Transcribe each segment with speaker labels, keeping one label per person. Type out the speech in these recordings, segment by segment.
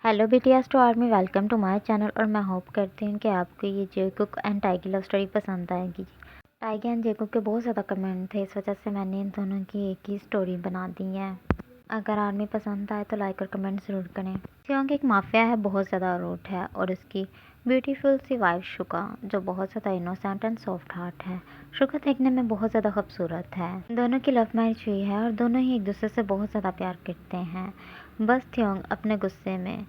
Speaker 1: Hello BTS to army, welcome to my channel. और मैं hope करती हूँ कि आपको ये Jungkook and Taegi love story पसंद आएगी। टाइगी एंड जेकुक के बहुत ज़्यादा कमेंट थे, इस वजह से मैंने इन दोनों की एक ही स्टोरी बना दी है। अगर आर्मी पसंद आए तो लाइक और कमेंट ज़रूर करें। क्योंकि एक माफिया है, बहुत ज़्यादा रूट है, और उसकी ब्यूटीफुल सी वाइफ शुका जो बहुत ज़्यादा इनोसेंट एंड सॉफ्ट हार्ट है। शुका देखने में बहुत ज़्यादा खूबसूरत है। दोनों की लव मैरिज हुई है और दोनों ही एक दूसरे से बहुत ज़्यादा प्यार करते हैं। बस थ्योंग अपने गुस्से में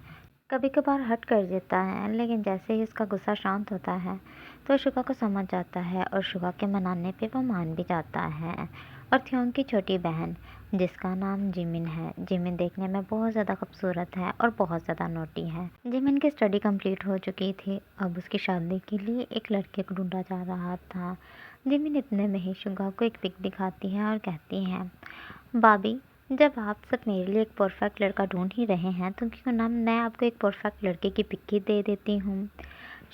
Speaker 1: कभी कभार हट कर देता है, लेकिन जैसे ही उसका गुस्सा शांत होता है तो शुका को समझ जाता है और शुका के मनाने पे वो मान भी जाता है। और थ्योंग की छोटी बहन जिसका नाम जिमिन है, जिमिन देखने में बहुत ज़्यादा खूबसूरत है और बहुत ज़्यादा नोटी है। जिमिन की स्टडी कंप्लीट हो चुकी थी, अब उसकी शादी के लिए एक लड़के को ढूंढा जा रहा था। जिमिन इतने में ही शुगा को एक पिक दिखाती है और कहती है, भाभी, जब आप सब मेरे लिए एक परफेक्ट लड़का ढूंढ ही रहे हैं तो क्यों ना मैं आपको एक परफेक्ट लड़के की पिक ही दे देती हूँ।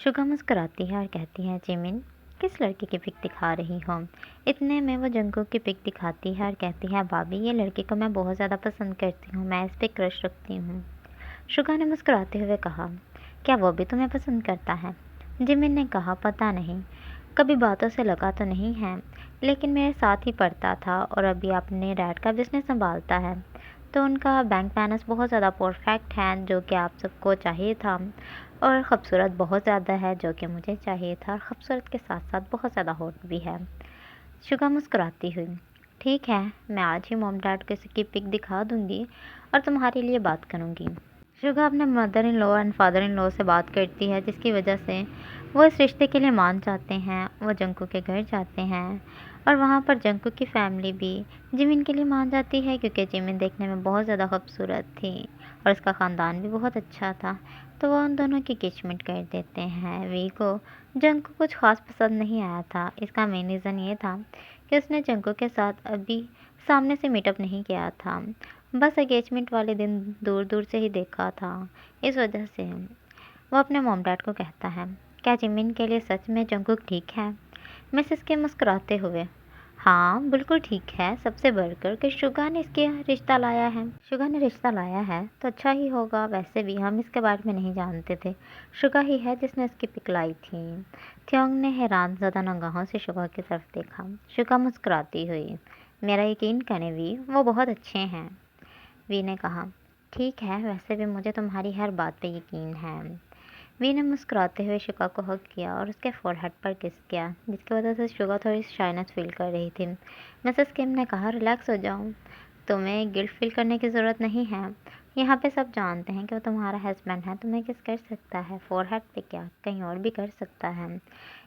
Speaker 1: शुगा मुस्कुराती है और कहती है, जिमिन, किस लड़के की पिक दिखा रही हो। इतने में वो जंगकुक की पिक दिखाती है और कहती है, भाभी, ये लड़के को मैं बहुत ज़्यादा पसंद करती हूँ, मैं इस पर क्रश रखती हूँ। शुगा ने मुस्कुराते हुए कहा, क्या वो भी तुम्हें पसंद करता है। जिमिन ने कहा, पता नहीं, कभी बातों से लगा तो नहीं है, लेकिन मेरे साथ ही पढ़ता था और अभी अपने डैड का बिजनेस संभालता है, तो उनका बैंक बैलेंस बहुत ज़्यादा परफेक्ट है जो कि आप सबको चाहिए था, और ख़ूबसूरत बहुत ज़्यादा है जो कि मुझे चाहिए था, और ख़ूबसूरत के साथ साथ बहुत ज़्यादा हॉट भी है। शुगा मुस्कुराती हुई, ठीक है, मैं आज ही मॉम डैड को इसकी पिक दिखा दूंगी और तुम्हारे लिए बात करूंगी। शुगा अपने mother in law and father in law से बात करती है, जिसकी वजह से वो इस रिश्ते के लिए मान जाते हैं। वो जंकू के घर जाते हैं और वहाँ पर जंकू की फैमिली भी जिमिन के लिए मान जाती है, क्योंकि जिमिन देखने में बहुत ज़्यादा खूबसूरत थी और उसका ख़ानदान भी बहुत अच्छा था। तो वो उन दोनों की एंगेजमेंट कर देते हैं। वी को जंकू कुछ खास पसंद नहीं आया था। इसका मेन रीज़न ये था कि उसने जंकू के साथ अभी सामने से मीटअप नहीं किया था, बस एंगेजमेंट वाले दिन दूर दूर से ही देखा था। इस वजह से वो अपने मॉम डैड को कहता है, क्या जिमिन के लिए सच में जंकुक ठीक है। मिसेस के मुस्कुराते हुए, हाँ बिल्कुल ठीक है, सबसे बढ़कर कि शुगा ने इसके रिश्ता लाया है। शुगा ने रिश्ता लाया है तो अच्छा ही होगा, वैसे भी हम इसके बारे में नहीं जानते थे, शुगा ही है जिसने इसकी पिक लाई थी। थ्योंग ने हैरान ज़्यादा निगाहों से शुगा की तरफ देखा। शुगा मुस्कुराती हुई, मेरा यकीन करें वी, वो बहुत अच्छे हैं। वी ने कहा, ठीक है, वैसे भी मुझे तुम्हारी हर बात पे यकीन है। वी ने मुस्कुराते हुए शुगा को हग किया और उसके फोरहेड पर किस किया, जिसकी वजह से शुगा थोड़ी शाइनेस फील कर रही थी। मिसेस किम ने कहा, रिलैक्स हो जाओ, तुम्हें गिल्ट फील करने की ज़रूरत नहीं है। यहाँ पे सब जानते हैं कि वो तुम्हारा हस्बैंड है, तुम्हें किस कर सकता है, फोरहेड पे क्या, कहीं और भी कर सकता है।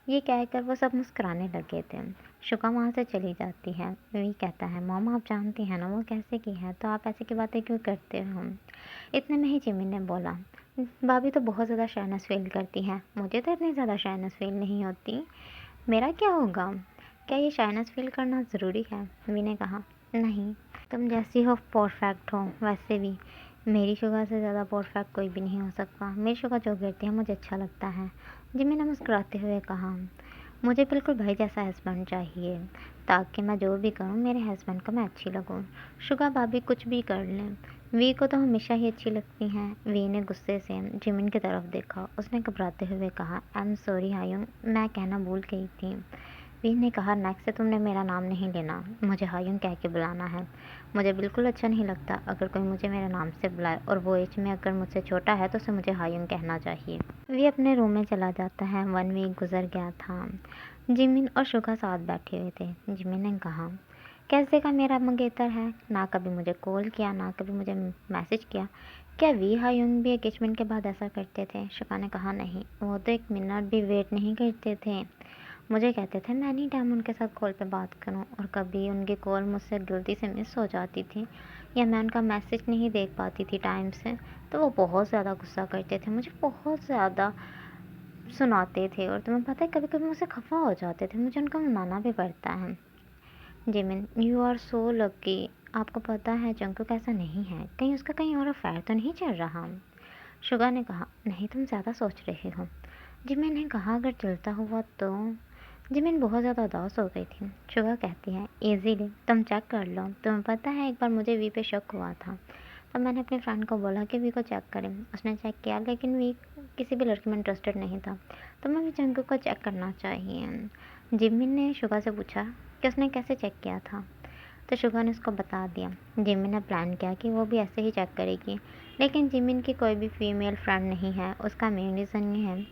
Speaker 1: ये कहकर वो सब मुस्कुराने लगे थे। शुका वहाँ से चली जाती है। वी कहता है, मॉम आप जानती हैं ना वो कैसे की है, तो आप ऐसे की बातें क्यों करते हो। इतने में ही जिमिन ने बोला, भाभी तो बहुत ज़्यादा शाइनेस फील करती हैं, मुझे तो इतनी ज़्यादा शाइनेस फील नहीं होती, मेरा क्या होगा, क्या ये शाइनेस फील करना ज़रूरी है। वी ने कहा, नहीं, तुम जैसी हो परफेक्ट हो, वैसे भी मेरी शुगर से ज़्यादा परफेक्ट कोई भी नहीं हो सकता, मेरी शुगर जो करती है मुझे अच्छा लगता है। जिमी ने मुस्कुराते हुए कहा, मुझे बिल्कुल भाई जैसा हस्बैंड चाहिए, ताकि मैं जो भी करूँ मेरे हस्बैंड को मैं अच्छी लगूँ। शुगा भाभी कुछ भी कर लें, वी को तो हमेशा ही अच्छी लगती हैं। वी ने गुस्से से जिमिन की तरफ देखा। उसने घबराते हुए कहा, आई एम सॉरी हायुंग, मैं कहना भूल गई थी। वी ने कहा, नेक्स्ट से तुमने मेरा नाम नहीं लेना, मुझे हायुंग कह के बुलाना है। मुझे बिल्कुल अच्छा नहीं लगता अगर कोई मुझे मेरे नाम से बुलाए, और वो एज में अगर मुझसे छोटा है तो उसे मुझे हायुंग कहना चाहिए। वी अपने रूम में चला जाता है। 1 वीक गुजर गया था। जिमिन और शुगा साथ बैठे हुए थे। जिमिन ने कहा, कैसे का मेरा मंगेतर है, ना कभी मुझे कॉल किया ना कभी मुझे मैसेज किया। क्या वी हायुंग भी एंगेजमेंट के बाद ऐसा करते थे। शुगा ने कहा, नहीं, वो तो 1 मिनट भी वेट नहीं करते थे, मुझे कहते थे मैं एनी टाइम उनके साथ कॉल पे बात करूं, और कभी उनकी कॉल मुझसे गलती से मिस हो जाती थी या मैं उनका मैसेज नहीं देख पाती थी टाइम से, तो वो बहुत ज़्यादा गुस्सा करते थे, मुझे बहुत ज़्यादा सुनाते थे, और तुम्हें पता है कभी कभी मुझसे खफा हो जाते थे, मुझे उनका मनाना भी पड़ता है। Jimin, you are so lucky, आपको पता है जंकुक ऐसा नहीं है, कहीं उसका कहीं और अफेयर तो नहीं चल रहा। शुगा ने कहा, नहीं, तुम ज़्यादा सोच रहे हो। जिमिन ने कहा, अगर चलता हुआ तो। जिमिन बहुत ज़्यादा उदास हो गई थी। शुगा कहती है, इजीली तुम चेक कर लो, तुम्हें पता है एक बार मुझे वी पे शक हुआ था, तब मैंने अपने फ्रेंड को बोला कि वी को चेक करें। उसने चेक किया लेकिन वी किसी भी लड़की में इंटरेस्टेड नहीं था। तो मैं भी जंकुक को चेक करना चाहिए। जिमिन ने शुगा से पूछा कि उसने कैसे चेक किया था। तो शुगा ने उसको बता दिया। जिमिन ने प्लान किया कि वो भी ऐसे ही चेक करेगी, लेकिन जिमिन की कोई भी फीमेल फ्रेंड नहीं है। उसका मेन रीज़न ये है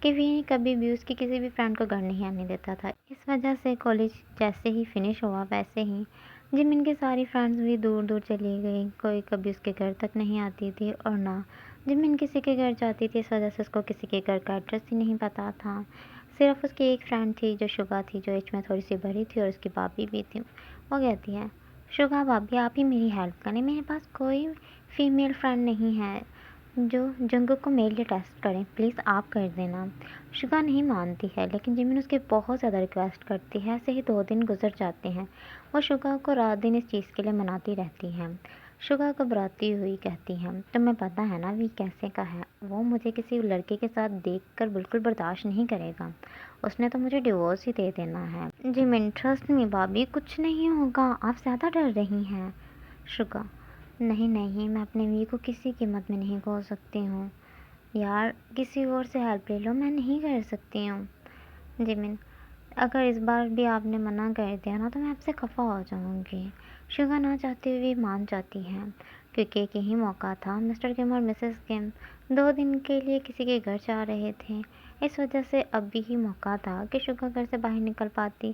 Speaker 1: कि वी कभी भी उसकी किसी भी फ्रेंड को घर नहीं आने देता था। इस वजह से कॉलेज जैसे ही फिनिश हुआ वैसे ही जिमिन की सारी फ्रेंड्स भी दूर दूर चली गई। कोई कभी उसके घर तक नहीं आती थी और ना जिमिन किसी के घर जाती थी। इस वजह से उसको किसी के घर का एड्रेस ही नहीं पता था। सिर्फ उसकी एक फ्रेंड थी जो शुगा थी, जो एज में थोड़ी सी बड़ी थी और उसकी भाभी भी थी। वो कहती है, शुगा भाभी आप ही मेरी हेल्प करें, मेरे पास कोई फीमेल फ्रेंड नहीं है जो जंगकुक को मेरे लिए टेस्ट करें, प्लीज़ आप कर देना। शुगा नहीं मानती है लेकिन जिमिन उसकी बहुत ज़्यादा रिक्वेस्ट करती है। ऐसे ही 2 दिन गुजर जाते हैं। वो शुगा को रात दिन इस चीज़ के लिए मनाती रहती है। शुगा घबराती हुई कहती है, तुम्हें पता है ना वी कैसे का है, वो मुझे किसी लड़के के साथ देखकर बिल्कुल बर्दाश्त नहीं करेगा। उसने तो मुझे डिवोर्स ही दे देना है। जिमिन, ट्रस्ट मी भाभी, कुछ नहीं होगा, आप ज़्यादा डर रही हैं। शुगा, नहीं नहीं, मैं अपने वी को किसी कीमत में नहीं खो सकती हूँ। यार किसी और से हेल्प ले लो, मैं नहीं कर सकती हूँ। जिमिन, अगर इस बार भी आपने मना कर दिया ना तो मैं आपसे खफा हो जाऊंगी। शुगा ना चाहते हुए मान जाती है क्योंकि एक यही मौका था। मिस्टर किम और मिसेस किम 2 दिन के लिए किसी के घर जा रहे थे। इस वजह से अब भी ही मौका था कि शुगा घर से बाहर निकल पाती।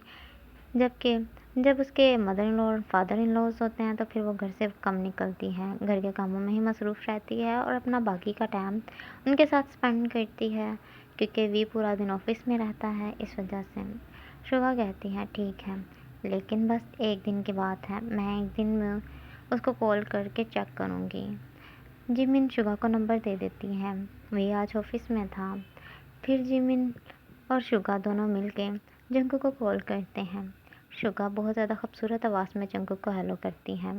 Speaker 1: जबकि जब उसके मदर इन लॉ और फादर इन लॉज होते हैं तो फिर वो घर से कम निकलती है, घर के कामों में ही मसरूफ़ रहती है और अपना बाकी का टाइम उनके साथ स्पेंड करती है क्योंकि वी पूरा दिन ऑफिस में रहता है। इस वजह से शुगा कहती है, ठीक है, लेकिन बस एक दिन की बात है, मैं एक दिन में उसको कॉल करके चेक करूँगी। जिमिन शुगा को नंबर दे देती है। वे आज ऑफिस में था। फिर जिमिन और शुगा दोनों मिलके जंकुक को कॉल करते हैं। शुगा बहुत ज़्यादा खूबसूरत आवाज़ में जंकुक को हेलो करती है।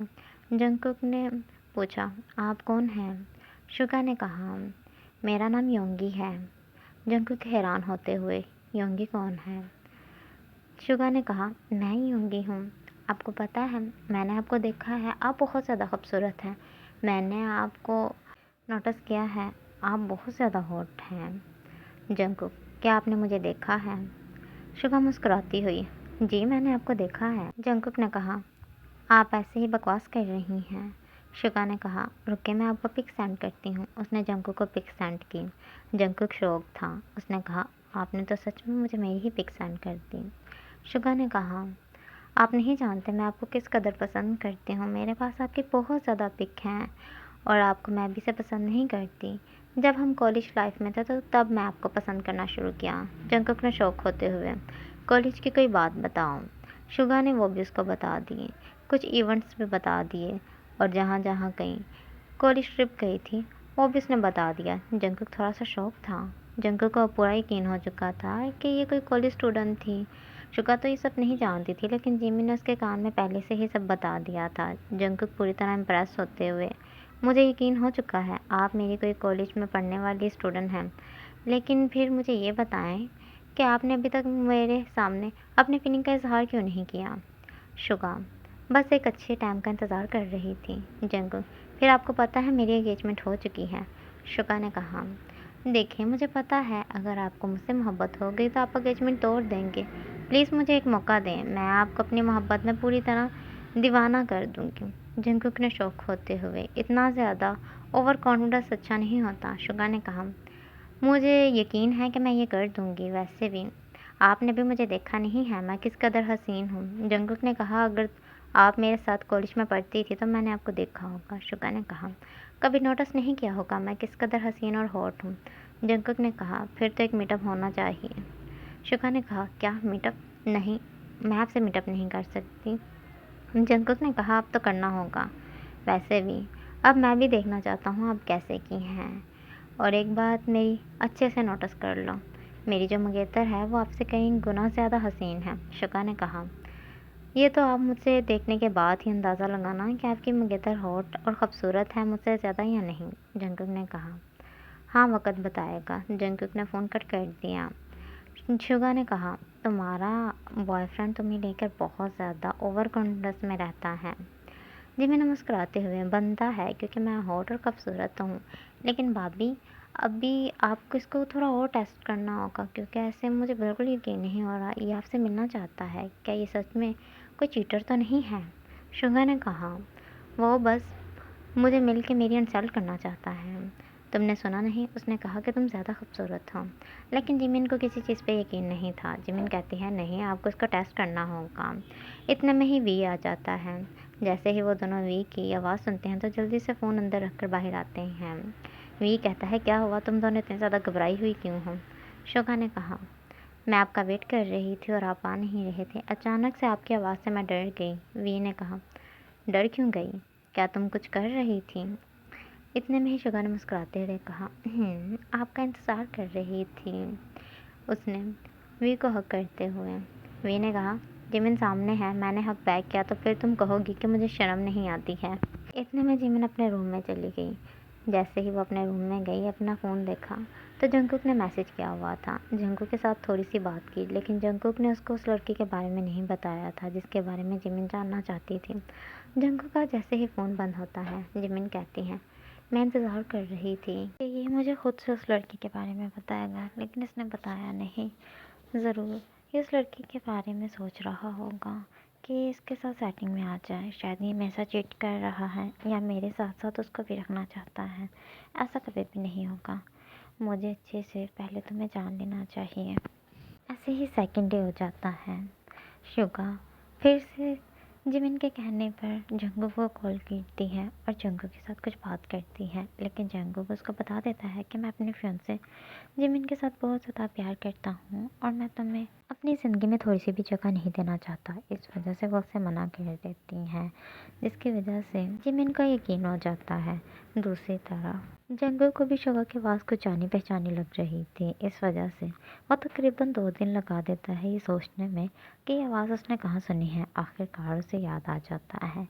Speaker 1: जंकुक ने पूछा, आप कौन हैं? शुगा ने कहा, मेरा नाम योंगी है। जंकुक हैरान होते हुए, योंगी कौन है? शुगा ने कहा, मैं ही योंगी हूँ। आपको पता है मैंने आपको देखा है, आप बहुत ज़्यादा खूबसूरत हैं। मैंने आपको नोटिस किया है, आप बहुत ज़्यादा हॉट हैं। जंकुक, क्या आपने मुझे देखा है? शुगा मुस्कुराती हुई, जी मैंने आपको देखा है। जंकुक ने कहा, आप ऐसे ही बकवास कर रही हैं। शुगा ने कहा, रुके मैं आपको पिक सेंड करती हूँ। उसने जंकुक को पिक सेंड की। जंकुक शौक था। उसने कहा, आपने तो सच में मुझे मेरी ही पिक सेंड कर दी। शुगा ने कहा, आप नहीं जानते मैं आपको किस कदर पसंद करती हूँ। मेरे पास आपकी बहुत ज़्यादा पिक हैं और आपको मैं भी से पसंद नहीं करती। जब हम कॉलेज लाइफ में थे तो तब मैं आपको पसंद करना शुरू किया। जंकुक ने शौक होते हुए, कॉलेज की कोई बात बताओ। शुगा ने वो भी उसको बता दिए, कुछ इवेंट्स भी बता दिए और जहाँ जहाँ गई कॉलेज ट्रिप गई थी वो भी उसने बता दिया। जंकुक थोड़ा सा शौक था। जंकुक को पूरा यकीन हो चुका था कि ये कोई कॉलेज स्टूडेंट थी। शुगा तो ये सब नहीं जानती थी लेकिन जिमी ने उसके कान में पहले से ही सब बता दिया था। जंकुक पूरी तरह इम्प्रेस होते हुए, मुझे यकीन हो चुका है आप मेरी कोई कॉलेज में पढ़ने वाली स्टूडेंट हैं, लेकिन फिर मुझे ये बताएं कि आपने अभी तक मेरे सामने अपनी फीलिंग का इजहार क्यों नहीं किया? शुगा, बस एक अच्छे टाइम का इंतज़ार कर रही थी। जंकुक, फिर आपको पता है मेरी एंगेजमेंट हो चुकी है। शुगा ने कहा, देखिए मुझे पता है अगर आपको मुझसे मोहब्बत हो गई तो आप एंगेजमेंट तोड़ देंगे। प्लीज़ मुझे एक मौका दें, मैं आपको अपनी मोहब्बत में पूरी तरह दीवाना कर दूँगी। जंकुक ने शौक होते हुए, इतना ज़्यादा ओवर कॉन्फिडेंस अच्छा नहीं होता। शुगा ने कहा, मुझे यकीन है कि मैं ये कर दूँगी। वैसे भी आपने भी मुझे देखा नहीं है मैं किस कदर हसीन हूँ। जंकुक ने कहा, अगर आप मेरे साथ कॉलेज में पढ़ती थी तो मैंने आपको देखा होगा। शुगा ने कहा, कभी नोटिस नहीं किया होगा मैं किस कदर हसीन और हॉट हूँ। जंकुक ने कहा, फिर तो एक मीटअप होना चाहिए। शुगा ने कहा, क्या मीटअप? नहीं, मैं आपसे मीटअप नहीं कर सकती। जंकुक ने कहा, अब तो करना होगा। वैसे भी अब मैं भी देखना चाहता हूँ आप कैसे की हैं। और एक बात मेरी अच्छे से नोटिस कर लो, मेरी जो मंगेतर है वो आपसे कई गुना ज़्यादा हसीन है। शुगा ने कहा, ये तो आप मुझसे देखने के बाद ही अंदाज़ा लगाना कि आपकी मंगेतर हॉट और ख़ूबसूरत है मुझसे ज़्यादा या नहीं। जंकुक ने कहा, हाँ वक़्त बताएगा। जंकुक ने फ़ोन कट कर दिया। शुगा ने कहा, तुम्हारा बॉयफ्रेंड तुम्हें लेकर बहुत ज़्यादा ओवर कॉन्फिडेंस में रहता है। जिमिन ने मुस्कुराते हुए, बनता है क्योंकि मैं हॉट और खूबसूरत हूँ। लेकिन भाभी, अभी आपको इसको थोड़ा और टेस्ट करना होगा क्योंकि ऐसे मुझे बिल्कुल यकीन नहीं हो रहा। ये आपसे मिलना चाहता है। क्या ये सच में कोई चीटर तो नहीं है? शुगा ने कहा, वो बस मुझे मिल के मेरी इंसल्ट करना चाहता है। तुमने सुना नहीं? उसने कहा कि तुम ज़्यादा खूबसूरत हो। लेकिन जिमिन को किसी चीज़ पे यकीन नहीं था। जिमिन कहती है, नहीं, आपको इसको टेस्ट करना होगा। इतने में ही वी आ जाता है। जैसे ही वो दोनों वी की आवाज़ सुनते हैं तो जल्दी से फ़ोन अंदर रखकर बाहर आते हैं। वी कहता है, क्या हुआ, तुम दोनों इतनी ज़्यादा घबराई हुई क्यों हो? शोगा ने कहा, मैं आपका वेट कर रही थी और आप आ नहीं रहे थे। अचानक से आपकी आवाज़ से मैं डर गई। वी ने कहा, डर क्यों गई? क्या तुम कुछ कर रही थी? इतने में ही शुगा ने मुस्कुराते हुए कहा, आपका इंतज़ार कर रही थी। उसने वी को हक करते हुए। वी ने कहा, जिमिन सामने है, मैंने हक बैक किया तो फिर तुम कहोगी कि मुझे शर्म नहीं आती है। इतने में जिमिन अपने रूम में चली गई। जैसे ही वो अपने रूम में गई, अपना फ़ोन देखा तो जंगकुक ने मैसेज किया हुआ था। जंगकुक के साथ थोड़ी सी बात की, लेकिन जंगकुक ने उसको उस लड़की के बारे में नहीं बताया था जिसके बारे में जिमिन जानना चाहती थी। जंगकुक का जैसे ही फ़ोन बंद होता है, जिमिन कहती है, मैं इंतज़ार कर रही थी कि ये मुझे खुद से उस लड़की के बारे में बताएगा, लेकिन इसने बताया नहीं। ज़रूर ये उस लड़की के बारे में सोच रहा होगा कि इसके साथ सेटिंग में आ जाए। शायद ये मेरे साथ चीट कर रहा है या मेरे साथ साथ उसको भी रखना चाहता है। ऐसा कभी भी नहीं होगा। मुझे अच्छे से पहले तुम्हें जान लेना चाहिए। ऐसे ही सेकंड डे हो जाता है। शुगा फिर से जिमिन के कहने पर जंगकुक को कॉल करती है और जंगकुक के साथ कुछ बात करती है, लेकिन जंगकुक उसको बता देता है कि मैं अपने फियांसे जिमिन के साथ बहुत ज़्यादा प्यार करता हूँ और मैं तुम्हें अपनी ज़िंदगी में थोड़ी सी भी जगह नहीं देना चाहता। इस वजह से वो उससे मना कर देती हैं, जिसकी वजह से जिमिन को यकीन हो जाता है। दूसरी तरफ जंगल को भी शुगा की आवाज़ कुछ जानी पहचानी लग रही थी। इस वजह से वो तकरीबन 2 दिन लगा देता है ये सोचने में कि ये आवाज़ उसने कहाँ सुनी है। आखिरकार उसे याद आ जाता है।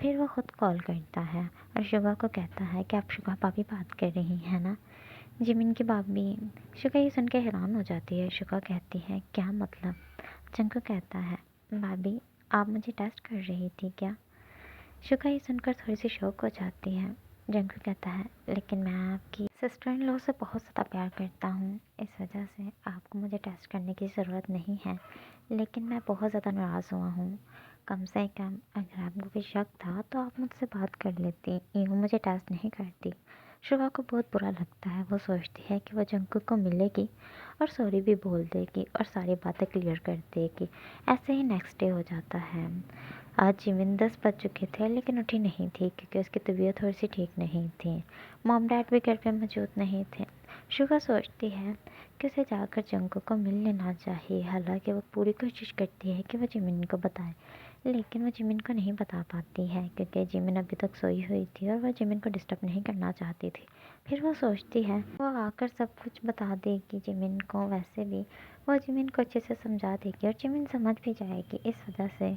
Speaker 1: फिर वो खुद कॉल करता है और शुगा को कहता है कि आप शुगा भाभी बात कर रही हैं ना? जिमिन की भाभी शुगा ये सुन के हैरान हो जाती है। शुगा कहती है, क्या मतलब? जंगल कहता है, भाभी आप मुझे टेस्ट कर रही थी क्या? शुगा ये सुनकर थोड़ी सी शौक हो जाती है। जंगल कहता है, लेकिन मैं आपकी सिस्टर इन लॉ से बहुत ज़्यादा प्यार करता हूँ, इस वजह से आपको मुझे टेस्ट करने की ज़रूरत नहीं है। लेकिन मैं बहुत ज़्यादा नाराज़ हुआ हूँ। कम से कम अगर आपको कोई शक था तो आप मुझसे बात कर लेती, यूँ मुझे टेस्ट नहीं करती। शुगा को बहुत बुरा लगता है। वो सोचती है कि वो जंगकुक को मिलेगी और सॉरी भी बोल देगी और सारी बातें क्लियर कर देगी। ऐसे ही नेक्स्ट डे हो जाता है। आज जिमिन 10 बज चुके थे लेकिन उठी नहीं थी क्योंकि उसकी तबीयत थोड़ी सी ठीक नहीं थी। मॉम डैड भी घर पे मौजूद नहीं थे। शुगा सोचती है कि उसे जाकर जंगकुक को मिल लेना चाहिए। हालांकि वो पूरी कोशिश करती है कि वो जिमिन को बताए, लेकिन वो जिमिन को नहीं बता पाती है क्योंकि जिमिन अभी तक सोई हुई थी और वह जिमिन को डिस्टर्ब नहीं करना चाहती थी। फिर वो सोचती है वो आकर सब कुछ बता देगी जिमिन को। वैसे भी वो जिमिन को अच्छे से समझा देगी और जिमिन समझ भी जाएगी। इस वजह से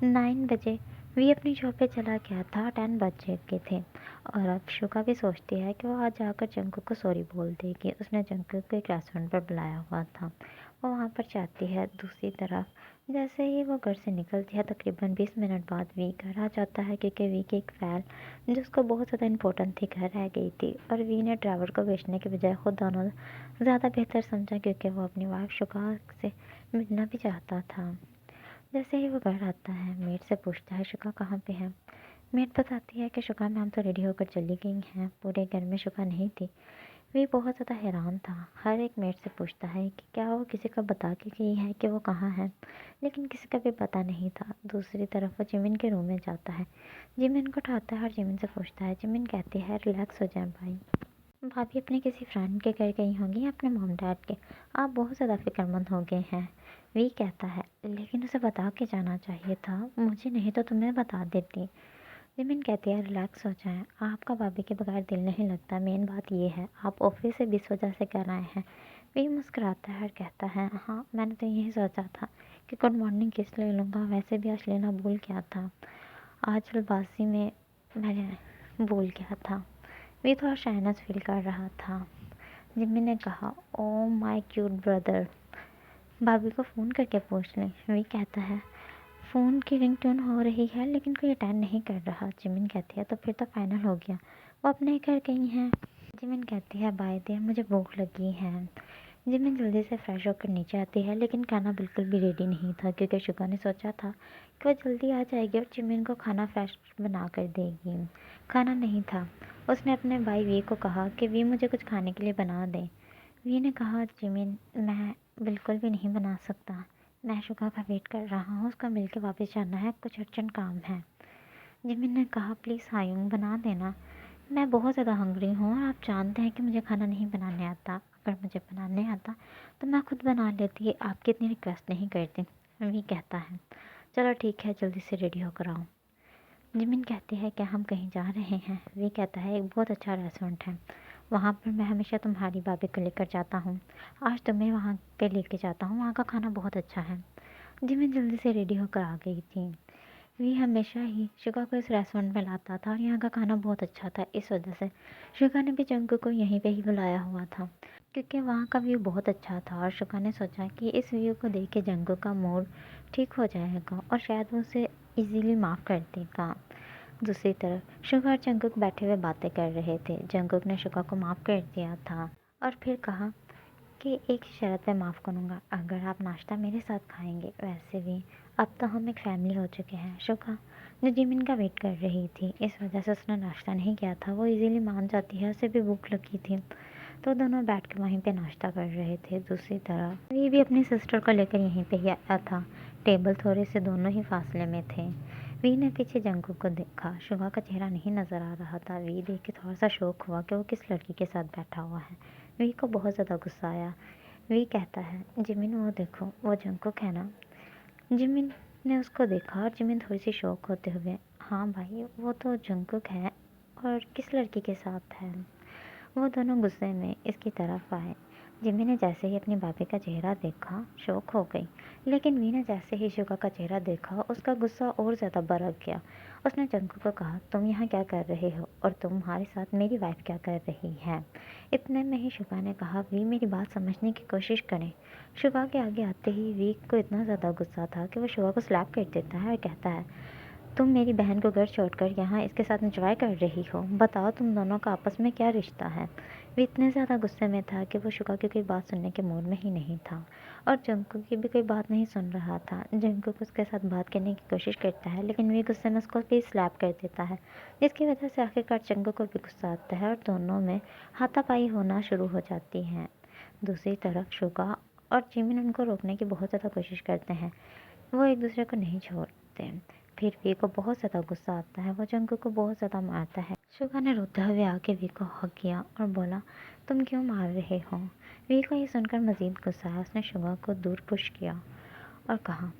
Speaker 1: 9 बजे वी अपनी जॉब पे चला गया था। 10 बज चुके थे और अब शुगा भी सोचती है कि वो आज जाकर जंगकुक को सॉरी बोल देगी। उसने जंगकुक को एक रेस्टोरेंट पर बुलाया हुआ था, वो वहाँ पर जाती है। दूसरी तरफ जैसे ही वो घर से निकलती है तकरीबन 20 मिनट बाद वी घर आ जाता है क्योंकि वी की एक फ़ाइल जो उसको बहुत ज़्यादा इम्पोर्टेंट थी घर रह गई थी और वी ने ड्राइवर को बेचने के बजाय खुद दोनों ज़्यादा बेहतर समझा क्योंकि वो अपनी वाइफ शुगा से मिलना भी चाहता था। जैसे ही वो घर आता है मेड से पूछता है शुगा कहाँ पे है। मेड बताती है कि शुगा मैम तो रेडी होकर चली गई हैं, पूरे घर में शुगा नहीं थी। वे बहुत ज़्यादा हैरान था। हर एक मेड से पूछता है कि क्या वो किसी को बता के गई है कि वो कहाँ है, लेकिन किसी का भी पता नहीं था। दूसरी तरफ वो जिमिन के रूम में जाता है, जिमिन को उठाता है और जिमिन से पूछता है। जिमिन कहती है, रिलैक्स हो जाए भाई, भाभी अपने किसी फ्रेंड के घर गई होंगी या अपने मॉम डैड के, आप बहुत ज़्यादा फिक्रमंद हो गए हैं। वी कहता है, लेकिन उसे बता के जाना चाहिए था, मुझे नहीं तो तुम्हें बता देती। जिमिन कहती है, रिलैक्स हो जाएं, आपका भाभी के बगैर दिल नहीं लगता। मेन बात ये है आप ऑफिस से 20 वजह से कर आए हैं। वी मुस्कुराता है और कहता है, हाँ मैंने तो यही सोचा था कि गुड मॉर्निंग किस ले लूँगा, वैसे भी आज लेना भूल गया था, आज जल्दबाजी में मैंने भूल गया था। वी थोड़ा शाइनेस फील कर रहा था। जिमिन ने कहा, ओ माय क्यूट ब्रदर, भाभी को फ़ोन करके पूछ लें। वी कहता है, फ़ोन की रिंगटोन हो रही है लेकिन कोई अटेंड नहीं कर रहा। जिमिन कहती है तो फिर तो फाइनल हो गया, वो अपने घर गई हैं। जिमिन कहती है बाय देयर, मुझे भूख लगी है। जिमिन जल्दी से फ्रेश होकर नीचे आती है लेकिन खाना बिल्कुल भी रेडी नहीं था क्योंकि शुगा ने सोचा था कि वो जल्दी आ जाएगी और जिमिन को खाना फ्रेश बना कर देगी। खाना नहीं था। उसने अपने भाई वी को कहा कि वी मुझे कुछ खाने के लिए बना दे। वी ने कहा जिमिन मैं बिल्कुल भी नहीं बना सकता, मैं शुगा का वेट कर रहा हूँ, उसको मिल के वापस जाना है, कुछ अर्जेंट काम है। जिमिन ने कहा प्लीज़ हायुंग बना देना, मैं बहुत ज़्यादा हंग्री हूँ और आप जानते हैं कि मुझे खाना नहीं बनाने आता। अगर मुझे बनाने आता तो मैं खुद बना लेती, आपकी इतनी रिक्वेस्ट नहीं करती। वी कहता है चलो ठीक है, जल्दी से रेडी होकर आओ। जिमिन कहती है क्या हम कहीं जा रहे हैं? वी कहता है एक बहुत अच्छा रेस्टोरेंट है, वहाँ पर मैं हमेशा तुम्हारी भाभी को लेकर जाता हूँ, आज तुम्हें वहाँ पे लेके जाता हूँ, वहाँ का खाना बहुत अच्छा है। जिमिन जल्दी से रेडी होकर आ गई थी। वी हमेशा ही शुगा को इस रेस्टोरेंट में लाता था और यहाँ का खाना बहुत अच्छा था, इस वजह से शुगा ने भी जंगू को यहीं पे ही बुलाया हुआ था क्योंकि वहाँ का व्यू बहुत अच्छा था और शुगा ने सोचा कि इस व्यू को देख के जंगू का मूड ठीक हो जाएगा और शायद वो उसे इजीली माफ़ कर देगा। दूसरी तरफ शुगा और जंगुक बैठे हुए बातें कर रहे थे। जंगुक ने शुगा को माफ़ कर दिया था और फिर कहा कि एक शर्त पे माफ़ करूँगा, अगर आप नाश्ता मेरे साथ खाएंगे। वैसे भी अब तो हम एक फैमिली हो चुके हैं। शुगा जो जिमिन का वेट कर रही थी, इस वजह से उसने नाश्ता नहीं किया था, वो इजीली मान जाती है, उसे भी भूख लगी थी, तो दोनों बैठ के वहीं पे नाश्ता कर रहे थे। दूसरी तरफ वी भी अपनी सिस्टर को लेकर यहीं पे ही आया था। टेबल थोड़े से दोनों ही फासले में थे। वी ने पीछे जंगुक को देखा, शुगा का चेहरा नहीं नज़र आ रहा था। वी देख के थोड़ा सा शौक हुआ कि वो किस लड़की के साथ बैठा हुआ है। वी को बहुत ज़्यादा गुस्सा आया। वी कहता है जिमिन वो देखो, वो जंगुक है ना? जिमिन ने उसको देखा और जिमिन थोड़ी सी शौक होते हुए हाँ भाई वो तो जंगुक है, और किस लड़की के साथ है? वो दोनों गुस्से में इसकी तरफ आए। जिमी ने जैसे ही अपनी भाभी का चेहरा देखा शौक हो गई, लेकिन वी ने जैसे ही शुगा का चेहरा देखा उसका गुस्सा और ज़्यादा भड़क गया। उसने जंगू को कहा तुम यहाँ क्या कर रहे हो और तुम्हारे साथ मेरी वाइफ क्या कर रही है? इतने में ही शुगा ने कहा वी मेरी बात समझने की कोशिश करें। शुगा के आगे आते ही वी को इतना ज़्यादा गुस्सा था कि वो शुगा को स्लैप कर देता है और कहता है तुम मेरी बहन को घर छोड़कर यहाँ इसके साथ एंजॉय कर रही हो, बताओ तुम दोनों का आपस में क्या रिश्ता है? वो इतने ज़्यादा गुस्से में था कि वो शुगा की कोई बात सुनने के मूड में ही नहीं था और जंकुक की भी कोई बात नहीं सुन रहा था। जंकुक उसके साथ बात करने की कोशिश करता है लेकिन वे गुस्से में उसको भी स्लैप कर देता है, जिसकी वजह से आखिरकार जंकुक को भी गुस्सा आता है और दोनों में हाथापाई होना शुरू हो जाती है। दूसरी तरफ शुगा और जिमिन उनको रोकने की बहुत ज़्यादा कोशिश करते हैं, वो एक दूसरे को नहीं छोड़ते। फिर वी को बहुत ज़्यादा गुस्सा आता है, वो जंगू को बहुत ज़्यादा मारता है। शुगा ने रोते हुए आके वी को हक किया और बोला तुम क्यों मार रहे हो? वी को ये सुनकर मज़ीद गुस्सा आया। उसने शुगा को दूर पुश किया और कहा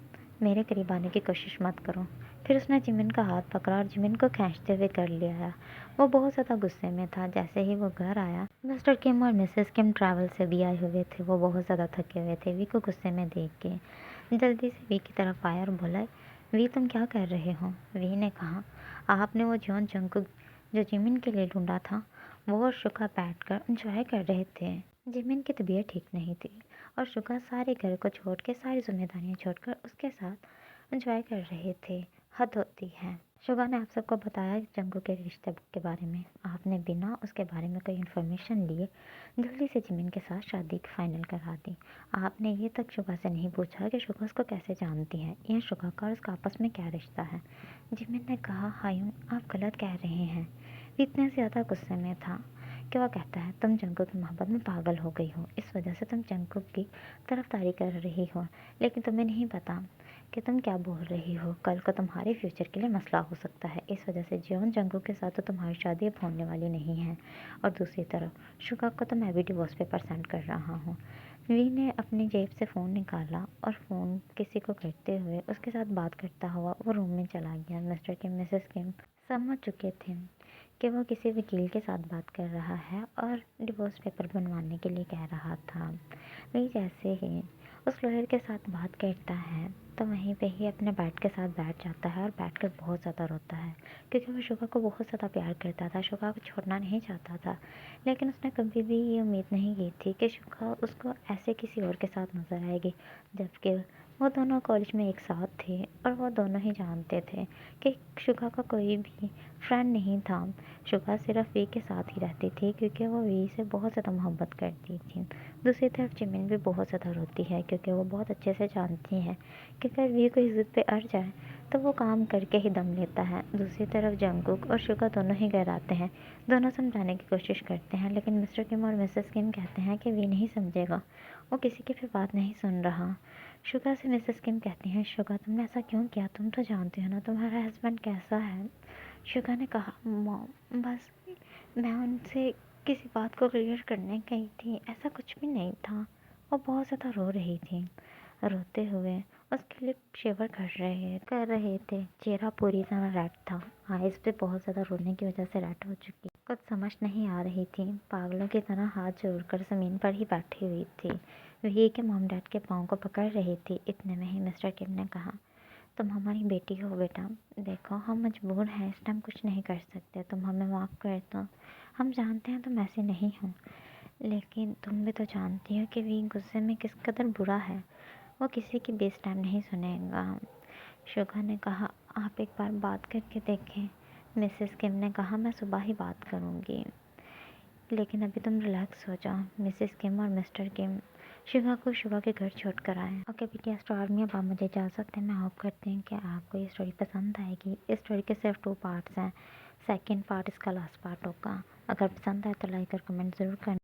Speaker 1: मेरे करीब आने की कोशिश मत करो। फिर उसने जिमिन का हाथ पकड़ा और जिमिन को खींचते हुए कर लिया। वो बहुत ज़्यादा गुस्से में था। जैसे ही वो घर आया, मिस्टर किम और मिसेस किम ट्रैवल से भी आए हुए थे, वो बहुत ज़्यादा थके हुए थे। वी को गुस्से में देख के जल्दी से वी की तरफ आया और बोला वी तुम क्या कर रहे हो? वी ने कहा आपने वो जॉन जंकुक जो जिमिन के लिए ढूंढा था, वो और शुगा बैठकर एंजॉय कर रहे थे। जिमिन की तबीयत ठीक नहीं थी और शुगा सारे घर को छोड़ के सारी जिम्मेदारियां छोड़कर उसके साथ एंजॉय कर रहे थे। हद होती है। शुगा ने आप सबको बताया जंगू के रिश्ते के बारे में, आपने बिना उसके बारे में कोई इन्फॉर्मेशन लिए जल्दी से जिमिन के साथ शादी फाइनल करा दी। आपने ये तक शुगा से नहीं पूछा कि शुगा उसको कैसे जानती है या शुगा का और उसका आपस में क्या रिश्ता है। जिमिन ने कहा हायुन आप गलत कह रहे हैं। वो इतने ज़्यादा गुस्से में था कि वह कहता है तुम जंगू की मोहब्बत में पागल हो गई हो, इस वजह से तुम जंगू की तरफदारी कर रही हो, लेकिन तुम्हें नहीं पता कि तुम क्या बोल रही हो। कल को तुम्हारे फ्यूचर के लिए मसला हो सकता है, इस वजह से जियोन जंगू के साथ तो तुम्हारी शादी अब होने वाली नहीं है। और दूसरी तरफ शुगा को तो मैं भी डिवोर्स पेपर सेंड कर रहा हूँ। वी ने अपनी जेब से फ़ोन निकाला और फ़ोन किसी को करते हुए उसके साथ बात करता हुआ वो रूम में चला गया। मिस्टर किम मिसेस किम समझ चुके थे कि वो किसी वकील के साथ बात कर रहा है और डिवोर्स पेपर बनवाने के लिए कह रहा था। वही जैसे ही उस लॉयर के साथ बात करता है तो वहीं पे ही अपने बैट के साथ बैठ जाता है और बैठ कर बहुत ज़्यादा रोता है क्योंकि वो शुगा को बहुत ज़्यादा प्यार करता था, शुगा को छोड़ना नहीं चाहता था, लेकिन उसने कभी भी ये उम्मीद नहीं की थी कि शुगा उसको ऐसे किसी और के साथ नज़र आएगी, जबकि वो दोनों कॉलेज में एक साथ थे और वो दोनों ही जानते थे कि शुगा का कोई भी फ्रेंड नहीं था। शुगा सिर्फ वी के साथ ही रहती थी क्योंकि वो वी से बहुत ज़्यादा मोहब्बत करती थी। दूसरी तरफ जिमिन भी बहुत ज़्यादा रोती है क्योंकि वो बहुत अच्छे से जानती है कि अगर वी कोई ज़िद पे अड़ जाए तो वो काम करके ही दम लेता है। दूसरी तरफ जंगकुक और शुगा दोनों ही घर आते हैं। दोनों समझाने की कोशिश करते हैं लेकिन मिस्टर किम और मिसेस किम कहते हैं कि वी नहीं समझेगा, वो किसी की भी बात नहीं सुन रहा। शुगा से मिसेस किम कहती हैं, शुगा तुमने ऐसा क्यों किया? तुम तो जानती हो ना तुम्हारा हस्बैंड कैसा है। शुगा ने कहा, मॉम बस मैं उनसे किसी बात को क्लियर करने गई थी, ऐसा कुछ भी नहीं था। वो बहुत ज़्यादा रो रही थी। रोते हुए उसके लिप शिवर कर रहे थे। चेहरा पूरी तरह रेड था। आइज़ पे बहुत ज़्यादा रोने की वजह से रेड हो चुकी। कुछ समझ नहीं आ रही थी। पागलों की तरह हाथ जोड़कर ज़मीन पर ही बैठी हुई थी। वी के मॉम डैड के पाँव को पकड़ रही थी। इतने में ही मिस्टर किम ने कहा, तुम हमारी बेटी हो बेटा। देखो हम मजबूर हैं, इस टाइम कुछ नहीं कर सकते। तुम हमें माफ़ कर दो। हम जानते हैं तुम ऐसी नहीं हो, लेकिन तुम भी तो जानती हो कि वी गुस्से में किस कदर बुरा है। वो किसी की भी इस टाइम नहीं सुनेगा। शुगा ने कहा, आप एक बार बात करके देखें। मिसेस किम ने कहा, मैं सुबह ही बात करूँगी, लेकिन अभी तुम रिलैक्स हो जाओ। मिसेस किम और मिस्टर किम शुगा को शुगा के घर छोड़ कर आए। ओके बेटी स्टोरी में अब आप मुझे इजाज़त दें। मैं होप करती हूँ कि आपको ये स्टोरी पसंद आएगी। इस स्टोरी के सिर्फ 2 पार्ट्स हैं। सेकंड पार्ट इसका लास्ट पार्ट होगा। अगर पसंद आए तो लाइक और कमेंट ज़रूर करना।